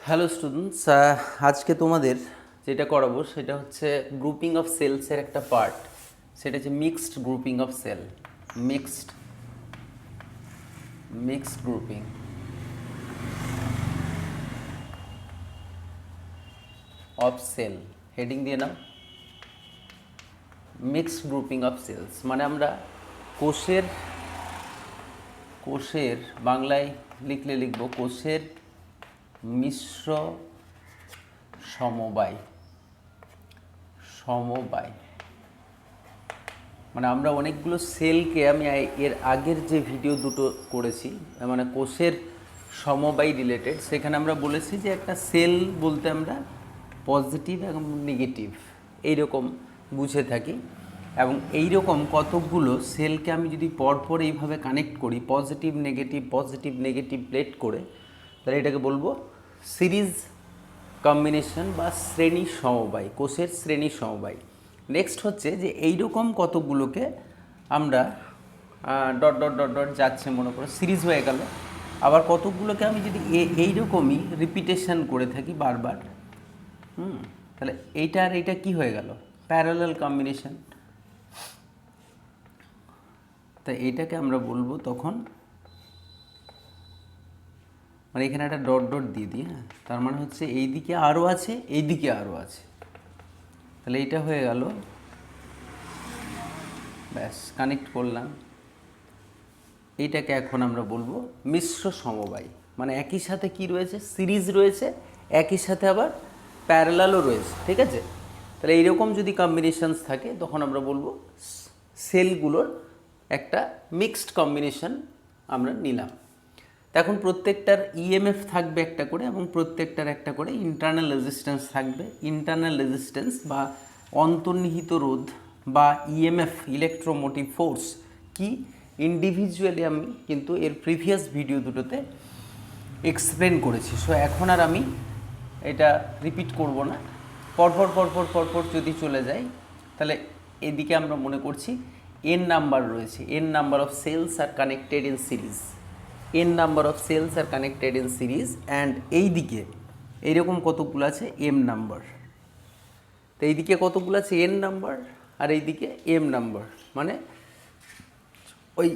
Hello students, আজকে তোমাদের যেটা করাবো সেটা হচ্ছে গ্রুপিং অফ সেলসের একটা পার্ট। সেটা হচ্ছে mixed grouping of cell. Mixed mixed grouping of cell, heading দিয়ে নাও মিক্সড গ্রুপিং অফ সেলস। মানে আমরা কোষের কোষের বাংলায় লিখবো কোষের মিশ্র সমবায়। মানে আমরা অনেকগুলো সেলকে, আমি এর আগের যে ভিডিও দুটো করেছি মানে কোষের সমবায় রিলেটেড, সেখানে আমরা বলেছি যে একটা সেল বলতে আমরা পজিটিভ এবং নেগেটিভ এইরকম বুঝে থাকি, এবং এইরকম কতকগুলো সেলকে আমি যদি পরপর এইভাবে কানেক্ট করি পজিটিভ নেগেটিভ প্লেট করে, তাহলে এটাকে বলবো সিরিজ কম্বিনেশন বা শ্রেণী সমবায়, কোষের শ্রেণী সমবায়। নেক্সট হচ্ছে যে এইরকম কতগুলোকে আমরা ডট ডট ডট ডট যাচ্ছে মনে করো সিরিজ হয়ে গেল, আবার কতকগুলোকে আমি যদি এইরকমই রিপিটেশন করে থাকি বারবার, তাহলে এইটা আর এইটা কি হয়ে গেল, প্যারালাল কম্বিনেশন। তা এইটাকে আমরা বলবো তখন, মানে এখানে একটা ডট ডট দিয়ে দিই, হ্যাঁ, তার মানে হচ্ছে এই দিকে আরও আছে, এই দিকে আরও আছে, তাহলে এইটা হয়ে গেল, ব্যাস কানেক্ট করলাম। এইটাকে এখন আমরা বলবো মিশ্র সমবায়। মানে একই সাথে কি রয়েছে, সিরিজ রয়েছে, একই সাথে আবার প্যারালালও রয়েছে, ঠিক আছে। তাহলে এইরকম যদি কম্বিনেশনস থাকে তখন আমরা বলবো সেলগুলোর একটা মিক্সড কম্বিনেশন আমরা নিলাম। এখন প্রত্যেকটার ইএমএফ থাকবে একটা করে, এবং প্রত্যেকটার একটা করে ইন্টারনাল রেজিস্ট্যান্স থাকবে। ইন্টারনাল রেজিস্ট্যান্স বা অন্তর্নিহিত রোধ বা ইএমএফ, ইলেকট্রোমোটিভ ফোর্স কি ইন্ডিভিজুয়ালি আমি কিন্তু এর প্রিভিয়াস ভিডিও দুটোতে এক্সপ্লেন করেছি। সো এখন আর আমি এটা রিপিট করব না। পরপর যদি চলে যাই, তাহলে এদিকে আমরা মনে করছি এন নাম্বার রয়েছে, N number of cells are connected in series, N number of cells are connected in series, and এই দিকে এইরকম কতগুলো আছে এম নাম্বার। তো এইদিকে কতগুলো আছে এন নাম্বার, আর এইদিকে এম নাম্বার, মানে ওই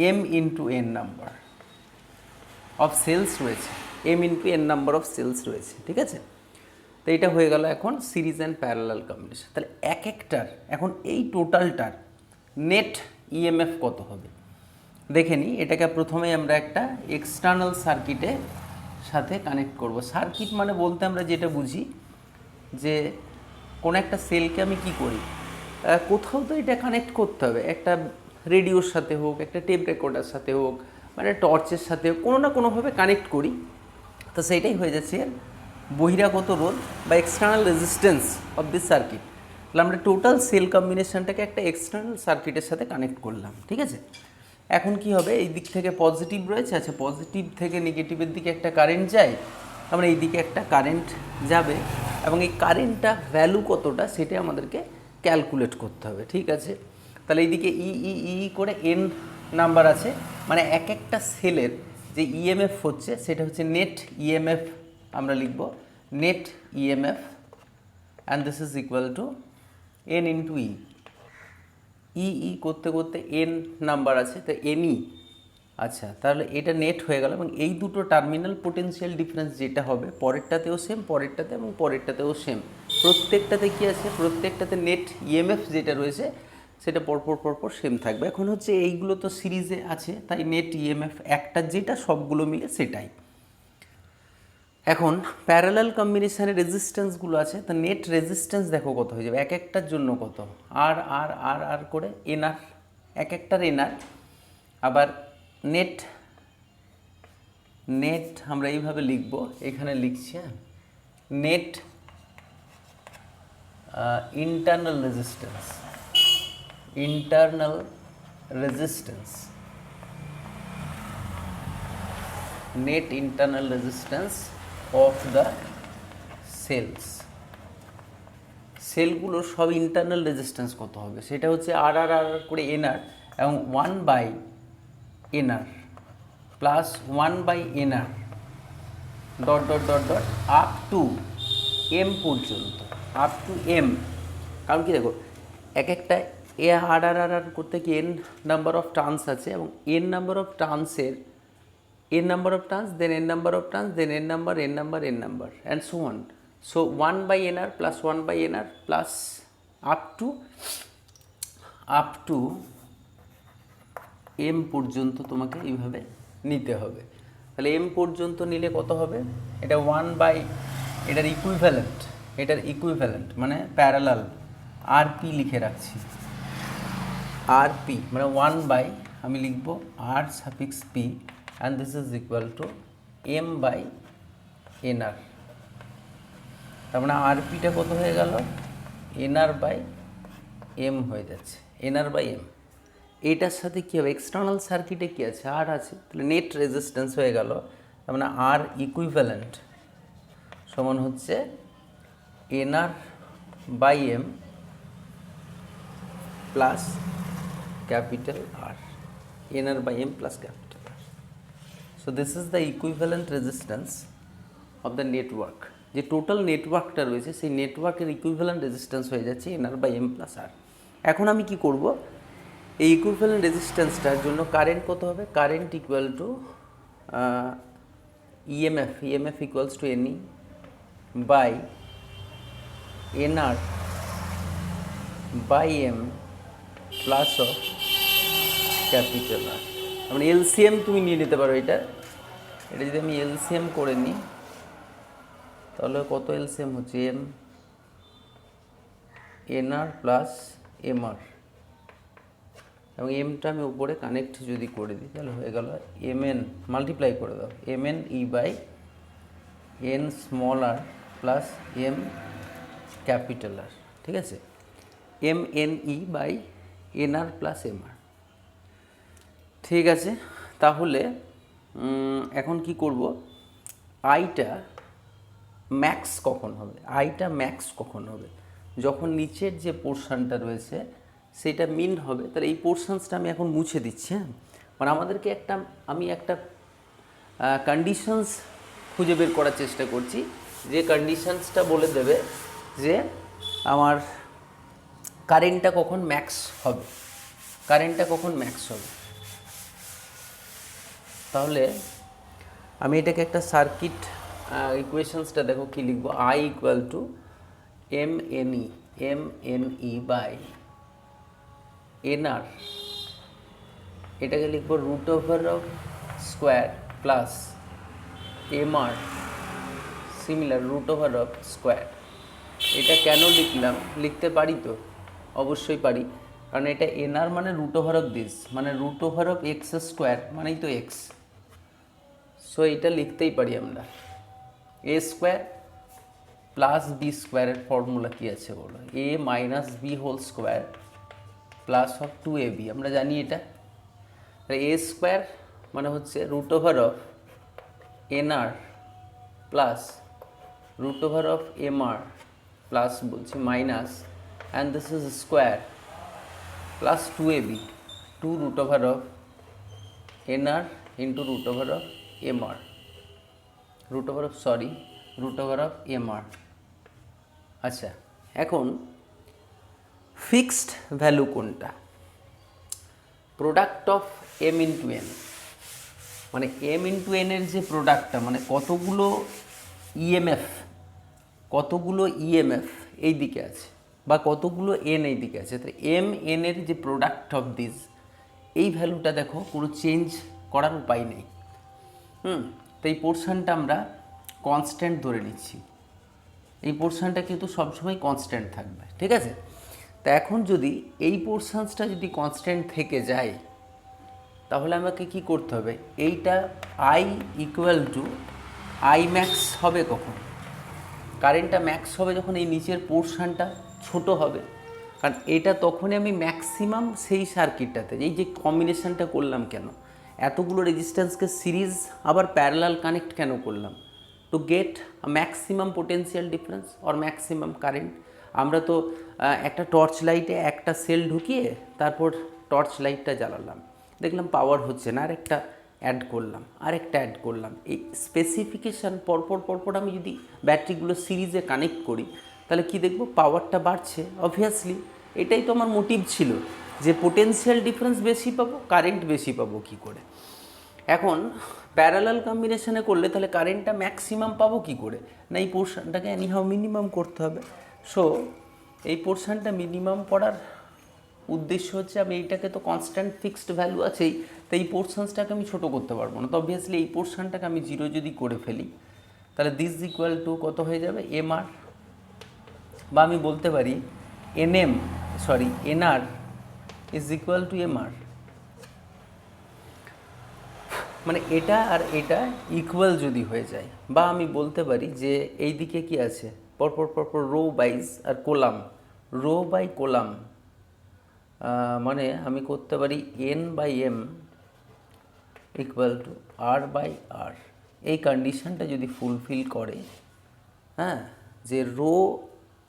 m into n number of cells রয়েছে, m into n number of cells রয়েছে, ঠিক আছে। তো এইটা হয়ে গেল এখন সিরিজ অ্যান্ড প্যারালাল কম্বিনেশন। তাহলে এক একটার এখন এই টোটালটার নেট ইএমএফ কত হবে দেখে নিই। এটাকে প্রথমেই আমরা একটা এক্সটার্নাল সার্কিটে সাথে কানেক্ট করব। সার্কিট মানে বলতে আমরা যেটা বুঝি যে কোনো একটা সেলকে আমি কি করি, কোথাও তো এটা কানেক্ট করতে হবে, একটা রেডিওর সাথে হোক, একটা টেপ রেকর্ডার সাথে হোক, মানে টর্চের সাথে হোক, কোনো না কোনোভাবে কানেক্ট করি। তো সেইটাই হয়ে যাচ্ছে বহিরাগত রোধ বা external resistance of this circuit. তাহলে আমরা টোটাল সেল কম্বিনেশনটাকে একটা এক্সটার্নাল সার্কিটের সাথে কানেক্ট করলাম, ঠিক আছে। এখন কি হবে, এই দিক থেকে পজিটিভ রয়েছে, আচ্ছা পজিটিভ থেকে নেগেটিভের দিকে একটা কারেন্ট যায়, আমরা এই দিকে একটা কারেন্ট যাবে, এবং এই কারেন্টটা ভ্যালু কতটা সেটা আমাদেরকে ক্যালকুলেট করতে হবে, ঠিক আছে। তাহলে এইদিকে করে এন নাম্বার আছে, মানে এক একটা সেলের যে ইএমএফ হচ্ছে সেটা হচ্ছে নেট ইএমএফ, আমরা লিখব net EMF, and this is equal two N into করতে করতে এন নাম্বার আছে, তো এনই, আচ্ছা তাহলে এটা নেট হয়ে গেল। এবং এই দুটো টার্মিনাল পোটেনশিয়াল ডিফারেন্স যেটা হবে পরেরটাতেও সেম, পরেরটাতে এবং পরেরটাতেও সেম, প্রত্যেকটাতে কি আছে, প্রত্যেকটাতে নেট ইএমএফ যেটা রয়েছে সেটা পরপর সেম থাকবে। এখন হচ্ছে এইগুলো তো সিরিজে আছে, তাই নেট ইএমএফ একটা যেটা সবগুলো মিলে সেটাই। এখন প্যারালাল কম্বিনেশানের রেজিস্ট্যান্সগুলো আছে, তো নেট রেজিস্ট্যান্স দেখো কত হয়ে যাবে এক একটার জন্য, কত আর আর আর আর করে এনআর, এক একটার এনআর। আবার নেট নেট আমরা এইভাবে লিখব, এখানে লিখছি, হ্যাঁ, net internal resistance, internal resistance, net internal resistance of the cells. সেলগুলোর সব ইন্টারনাল রেজিস্ট্যান্স কত হবে সেটা হচ্ছে আর আর আর করে এনআর, এবং 1/nr plus 1/nr dot dot dot dot up to M পর্যন্ত, আপ টু এম। কারণ কি দেখো, এক একটা এ আর আর আর আর করতে কি এন নাম্বার অফ টার্নস আছে, এবং এন নাম্বার অফ টার্নসের n number of turns, then n number of turns, then n number, and so on. So 1 by nr plus 1 by nr plus up to m পর্যন্ত তোমাকে এইভাবে নিতে হবে। তাহলে m পর্যন্ত নিলে কত হবে? এটা 1 বাই এটার ইকুইভ্যালেন্ট মানে প্যারালাল rp লিখে রাখছি, rp মানে 1 বাই আমি লিখব r suffix p and this is equal to m by nr। তার মানে rpটা কত হয়ে গেল? nr by m হয়ে যাচ্ছে, nr by m। এইটার সাথে কী হবে? এক্সটার্নাল সার্কিটে কী আছে? আর আছে, তাহলে নেট রেজিস্ট্যান্স হয়ে গেল, তার মানে আর ইকুইভ্যালেন্ট সমান হচ্ছে nr by m plus capital R, nr by m plus capital R. So this is the equivalent resistance of the network। যে টোটাল নেটওয়ার্কটা রয়েছে সেই নেটওয়ার্কের ইকুইভ্যালেন্ট রেজিস্ট্যান্স হয়ে যাচ্ছে nr by m plus R। এখন আমি কি করব? এই ইকুইভ্যালেন্ট রেজিস্ট্যান্সটার জন্য কারেন্ট কত হবে? Current equal to EMF equals to NE by nr by m plus of capital R। মানে এলসিএম তুমি নিয়ে নিতে পারো এটা যদি আমি এলসিএম করে নিই তাহলে কত এলসিএম হচ্ছে? এম nr প্লাস mr, এবং এমটা আমি উপরে কানেক্ট যদি করে দিই তাহলে হয়ে গেল mn, মাল্টিপ্লাই করে দাও mn e by n small r plus m capital R, ঠিক আছে? mn e by nr plus mr, ঠিক আছে। তাহলে এখন কি করব? আইটা ম্যাক্স কখন হবে? যখন নিচের যে পোর্শনটা রয়েছে সেটা মিন হবে। তাহলে এই পোর্শনসটা আমি এখন মুছে দিচ্ছি। হ্যাঁ, মানে আমাদেরকে আমি একটা কন্ডিশনস খুঁজে বের করার চেষ্টা করছি, যে কন্ডিশনসটা বলে দেবে যে আমার কারেন্টটা কখন ম্যাক্স হবে। তাহলে আমি এটাকে একটা সার্কিট ইকুয়েশনসটা দেখো কি লিখবো? I equal to mne by nr, এটাকে লিখবো root over of square plus mr similar root over of square. এটা কেন লিখলাম? লিখতে পারি তো, অবশ্যই পারি, কারণ এটা nr মানে রুট ওভার অফ দিস, মানে root over of x square মানেই তো এক্স। সো এটা লিখতেই পারি আমরা। এ স্কোয়ার প্লাস বি স্কোয়ারের ফর্মুলা কী আছে বলো? A minus b whole square plus of 2ab, আমরা জানি এটা। এ স্কোয়ার মানে হচ্ছে root over of nr plus root over of mr plus বলছি minus, and this is square plus 2ab, 2 root over of nr into root over of mr, root over of mr। আচ্ছা, এখন fixed value কোনটা? Product of m into n, মানে m into n এর যে প্রোডাক্টটা, মানে কতগুলো ইএমএফ এই দিকে আছে বা কতগুলো n এই দিকে আছে, তো m n এর যে প্রোডাক্ট অফ দিস, এই ভ্যালুটা দেখো কোনো চেঞ্জ করার উপায় নেই। তো এই পোর্শনটা আমরা কনস্ট্যান্ট ধরে নিচ্ছি, এই পোর্শনটা কিন্তু সবসময় কনস্ট্যান্ট থাকবে, ঠিক আছে? তা এখন যদি এই পোর্শনসটা যদি কনস্ট্যান্ট থেকে যায় তাহলে আমাকে কি করতে হবে? এইটা I equal two I max হবে কখন? কারেন্টটা ম্যাক্স হবে যখন এই নিচের পোর্শনটা ছোট হবে, কারণ এটা তখনই আমি ম্যাক্সিমাম সেই সার্কিটটাতে, এই যে কম্বিনেশনটা করলাম কেন, এতগুলো রেজিস্ট্যান্সকে সিরিজ আবার প্যারালাল কানেক্ট কেন করলাম? To get maximum potential difference or maximum current. আমরা তো একটা টর্চ লাইটে একটা সেল ঢুকিয়ে তারপর টর্চ লাইটটা জ্বালালাম, দেখলাম পাওয়ার হচ্ছে না, আর একটা অ্যাড করলাম, আরেকটা অ্যাড করলাম। এই স্পেসিফিকেশান পরপর আমি যদি ব্যাটারিগুলো সিরিজে কানেক্ট করি তাহলে কি দেখব, পাওয়ারটা বাড়ছে। অবভিয়াসলি এটাই তো আমার মোটিভ ছিল, যে পোটেনশিয়াল ডিফারেন্স বেশি পাবো, কারেন্ট বেশি পাবো কী করে। এখন প্যারালাল কম্বিনেশনে করলে তাহলে কারেন্টটা ম্যাক্সিমাম পাবো কী করে, না এই পোর্শনটাকে এনিহাও মিনিমাম করতে হবে। সো এই পোর্শনটা মিনিমাম করার উদ্দেশ্য হচ্ছে, আমি এইটাকে তো কনস্ট্যান্ট ফিক্সড ভ্যালু আছেই, তো এই পোর্শনসটাকে আমি ছোটো করতে পারবো না। তো অবভিয়াসলি এই পোর্শনটাকে আমি জিরো যদি করে ফেলি তাহলে দিস ইকুয়াল টু কত হয়ে যাবে, এম আর, বা আমি বলতে পারি n r is equal to m r. মানে এটা আর এটা ইকুয়াল যদি হয়ে যায়, বা আমি বলতে পারি যে এই দিকে কি আছে, পরপর রো বাইজ আর কোলাম, রো বাই কোলাম, মানে আমি করতে পারি n by m equal to r by r. এই কন্ডিশনটা যদি ফুলফিল করে, হ্যাঁ, যে রো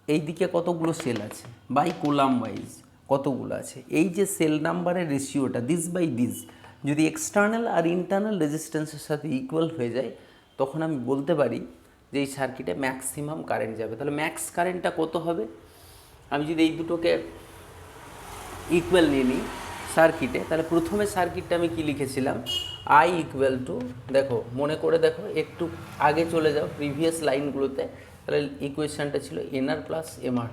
এই দিকে কতগুলো সেল আছে বাই কোলাম ওয়াইজ কতগুলো আছে, এই যে সেল নাম্বারের রেশিওটা দিস বাই দিস যদি এক্সটার্নাল আর ইন্টারনাল রেজিস্ট্যান্সের সাথে ইকুয়াল হয়ে যায়, তখন আমি বলতে পারি যে এই সার্কিটে ম্যাক্সিমাম কারেন্ট যাবে। তাহলে ম্যাক্স কারেন্টটা কত হবে, আমি যদি এই দুটোকে ইকুয়াল নিয়ে নিই সার্কিটে, তাহলে প্রথমে সার্কিটটা আমি কি লিখেছিলাম, আই ইকুয়াল টু, দেখো মনে করে দেখো, একটু আগে চলে যাও প্রিভিয়াস লাইনগুলোতে, তাহলে ইকুয়েশানটা ছিল এনআর প্লাস এমআর,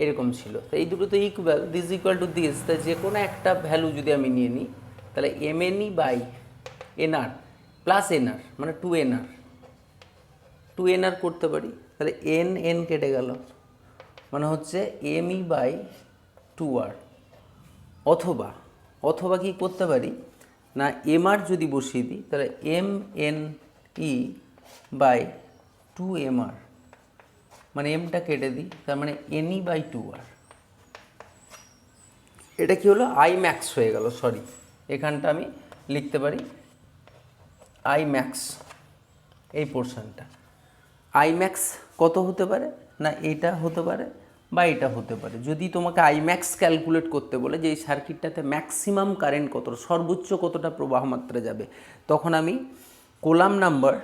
এরকম ছিল। তো এই দুটো তো equal, this equal to this, তাই যে কোনো একটা ভ্যালু যদি আমি নিয়ে নিই তাহলে এম এনই বাই এনআর প্লাস এনআর, মানে টু এনআর করতে পারি। তাহলে এন কেটে গেল, মানে হচ্ছে এমই বাই টু আর। অথবা কি করতে পারি না, এমআর যদি বসিয়ে দিই তাহলে M N E by two MR, মানে এমটা কেটে দিই, তার মানে এনই বাই টু আর। এটা কি হলো, আই ম্যাক্স হয়ে গেল, সরি এখানটা আমি লিখতে পারি আই ম্যাক্স, এই পোর্শনটা আই ম্যাক্স কত হতে পারে না, এটা হতে পারে বা এটা হতে পারে। যদি তোমাকে আই ম্যাক্স ক্যালকুলেট করতে বলে যে এই সার্কিটটাতে ম্যাক্সিমাম কারেন্ট কত, সর্বোচ্চ কতটা প্রবাহ মাত্রা যাবে, তখন আমি কোলাম নাম্বার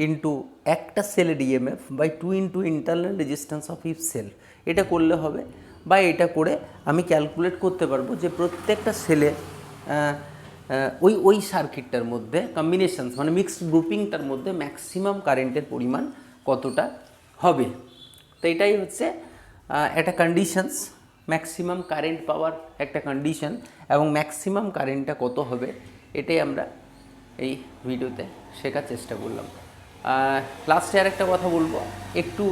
ইন্টু একটা সেলের EMF by 2 into internal resistance of if cell, এটা করলে হবে। বা এটা করে আমি ক্যালকুলেট করতে পারবো যে প্রত্যেকটা সেলে ওই সার্কিটটার মধ্যে কম্বিনেশনস মানে মিক্সড গ্রুপিংটার মধ্যে ম্যাক্সিমাম কারেন্টের পরিমাণ কতটা হবে। তো এটাই হচ্ছে একটা কন্ডিশনস, ম্যাক্সিমাম কারেন্ট পাওয়ার একটা কন্ডিশন, এবং ম্যাক্সিমাম কারেন্টটা কত হবে এটাই আমরা এই ভিডিওতে শেখার চেষ্টা করলাম। লাস্টে আর একটা কথা বলবো, একটু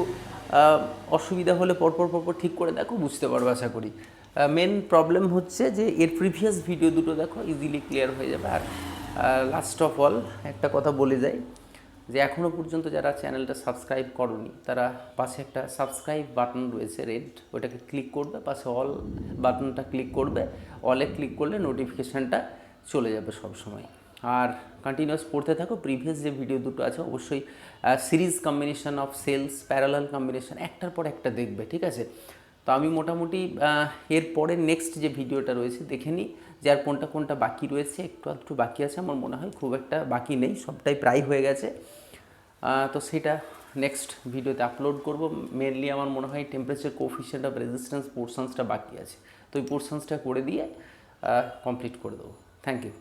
অসুবিধা হলে পরপর ঠিক করে দেখো, বুঝতে পারবো আশা করি। মেন প্রবলেম হচ্ছে যে এর প্রিভিয়াস ভিডিও দুটো দেখো, ইজিলি ক্লিয়ার হয়ে যাবে। আর লাস্ট অফ অল একটা কথা বলে যাই, যে এখনও পর্যন্ত যারা চ্যানেলটা সাবস্ক্রাইব করনি তারা পাশে একটা সাবস্ক্রাইব বাটন রয়েছে রেড, ওটাকে ক্লিক করবে, পাশে অল বাটনটা ক্লিক করবে, অলে ক্লিক করলে নোটিফিকেশানটা চলে যাবে সব সময়। আর কন্টিনিউয়াস পড়তে থাকো, প্রিভিয়াস যে ভিডিও দুটো আছে অবশ্যই series combination of cells, parallel combination একটার পর একটা দেখবে, ঠিক আছে। তো আমি মোটামুটি এর পরে নেক্সট যে ভিডিওটা রয়েছে দেখে নিই যে আর কোনটা বাকি রয়েছে, একটু বাকি আছে, আমার মনে হয় খুব একটা বাকি নেই, সবটাই প্রায় হয়ে গেছে। তো সেটা নেক্সট ভিডিওতে আপলোড করব। মেনলি আমার মনে হয় টেম্পারেচার কোএফিশিয়েন্ট অফ রেজিস্ট্যান্স পোর্শনসটা বাকি আছে, তো ওই পোর্শনসটা করে দিয়ে কমপ্লিট করে দেবো। Thank you.